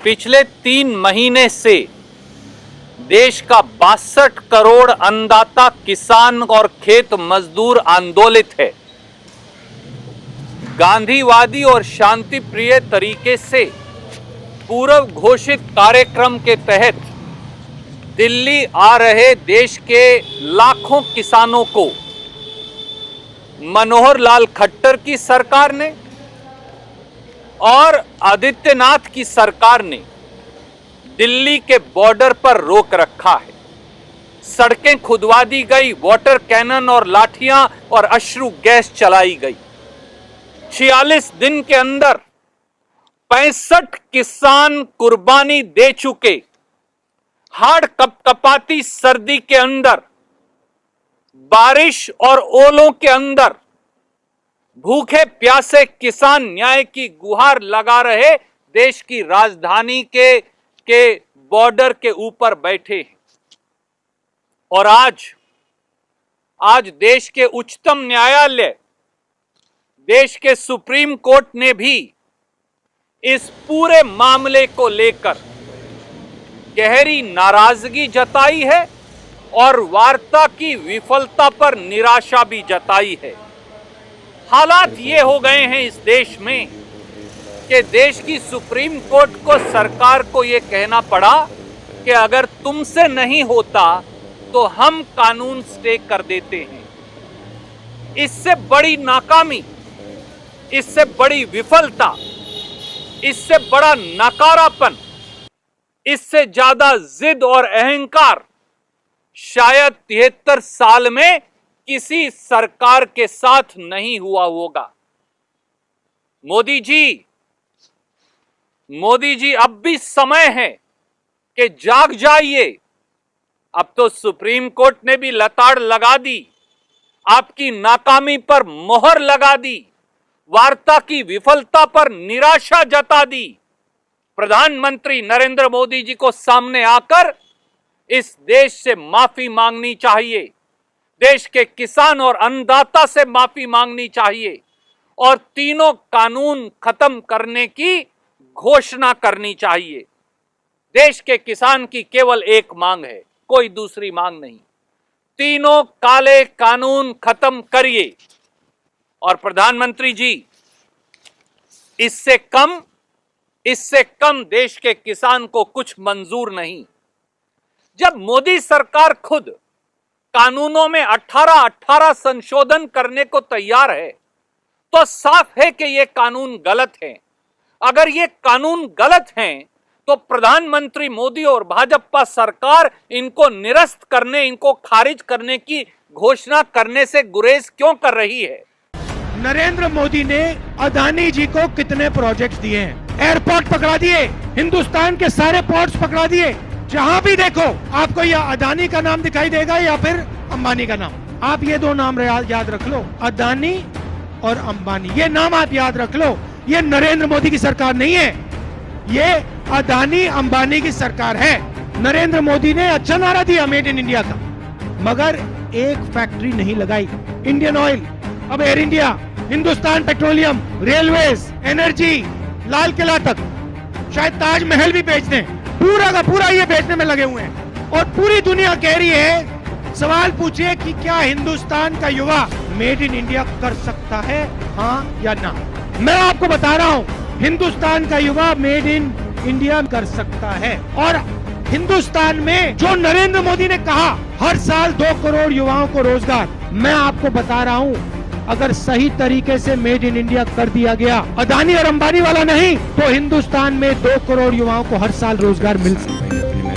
पिछले 3 महीने से देश का 62 करोड़ अन्नदाता किसान और खेत मजदूर आंदोलित है। गांधीवादी और शांति प्रिय तरीके से पूर्व घोषित कार्यक्रम के तहत दिल्ली आ रहे देश के लाखों किसानों को मनोहर लाल खट्टर की सरकार ने और आदित्यनाथ की सरकार ने दिल्ली के बॉर्डर पर रोक रखा है। सड़कें खुदवा दी गई, वाटर कैनन और लाठियां और अश्रु गैस चलाई गई। 46 दिन के अंदर 65 किसान कुर्बानी दे चुके। हाड़ कपकपाती सर्दी के अंदर, बारिश और ओलों के अंदर भूखे प्यासे किसान न्याय की गुहार लगा रहे देश की राजधानी के बॉर्डर के ऊपर बैठे हैं। और आज देश के उच्चतम न्यायालय, देश के सुप्रीम कोर्ट ने भी इस पूरे मामले को लेकर गहरी नाराजगी जताई है और वार्ता की विफलता पर निराशा भी जताई है। हालात ये हो गए हैं इस देश में कि देश की सुप्रीम कोर्ट को, सरकार को ये कहना पड़ा कि अगर तुमसे नहीं होता तो हम कानून स्टे कर देते हैं। इससे बड़ी नाकामी, इससे बड़ी विफलता, इससे बड़ा नकारापन, इससे ज्यादा जिद और अहंकार शायद 73 साल में किसी सरकार के साथ नहीं हुआ होगा। मोदी जी अब भी समय है कि जाग जाइए। अब तो सुप्रीम कोर्ट ने भी लताड़ लगा दी, आपकी नाकामी पर मोहर लगा दी, वार्ता की विफलता पर निराशा जता दी। प्रधानमंत्री नरेंद्र मोदी जी को सामने आकर इस देश से माफी मांगनी चाहिए, देश के किसान और अन्नदाता से माफी मांगनी चाहिए और तीनों कानून खत्म करने की घोषणा करनी चाहिए। देश के किसान की केवल एक मांग है, कोई दूसरी मांग नहीं। तीनों काले कानून खत्म करिए। और प्रधानमंत्री जी, इससे कम देश के किसान को कुछ मंजूर नहीं। जब मोदी सरकार खुद कानूनों में 18 संशोधन करने को तैयार है तो साफ है कि ये कानून गलत हैं। अगर ये कानून गलत हैं तो प्रधानमंत्री मोदी और भाजपा सरकार इनको निरस्त करने, इनको खारिज करने की घोषणा करने से गुरेज क्यों कर रही है? नरेंद्र मोदी ने अदानी जी को कितने प्रोजेक्ट्स दिए हैं? एयरपोर्ट पकड़ा दिए, हिंदुस्तान के सारे पोर्ट्स पकड़ा दिए। जहां भी देखो आपको या अदानी का नाम दिखाई देगा या फिर अंबानी का नाम। आप ये 2 नाम याद रख लो, अदानी और अंबानी। ये नाम आप याद रख लो। ये नरेंद्र मोदी की सरकार नहीं है, ये अदानी अंबानी की सरकार है। नरेंद्र मोदी ने अच्छा नारा दिया मेड इन इंडिया का, मगर एक फैक्ट्री नहीं लगाई। इंडियन ऑयल, अब air India, Hindustan petroleum, railways, energy, Lal Qila तक, शायद ताजमहल भी बेच दें। पूरा का पूरा ये बेचने में लगे हुए हैं। और पूरी दुनिया कह रही है, सवाल पूछिए कि क्या हिंदुस्तान का युवा मेड इन इंडिया कर सकता है, हाँ या ना? मैं आपको बता रहा हूँ, हिंदुस्तान का युवा मेड इन इंडिया कर सकता है। और हिंदुस्तान में जो नरेंद्र मोदी ने कहा हर साल 2 करोड़ युवाओं को रोजगार, मैं आपको बता रहा हूँ, अगर सही तरीके से मेड इन इंडिया कर दिया गया, अदानी और अंबानी वाला नहीं, तो हिंदुस्तान में 2 करोड़ युवाओं को हर साल रोजगार मिल सकता है।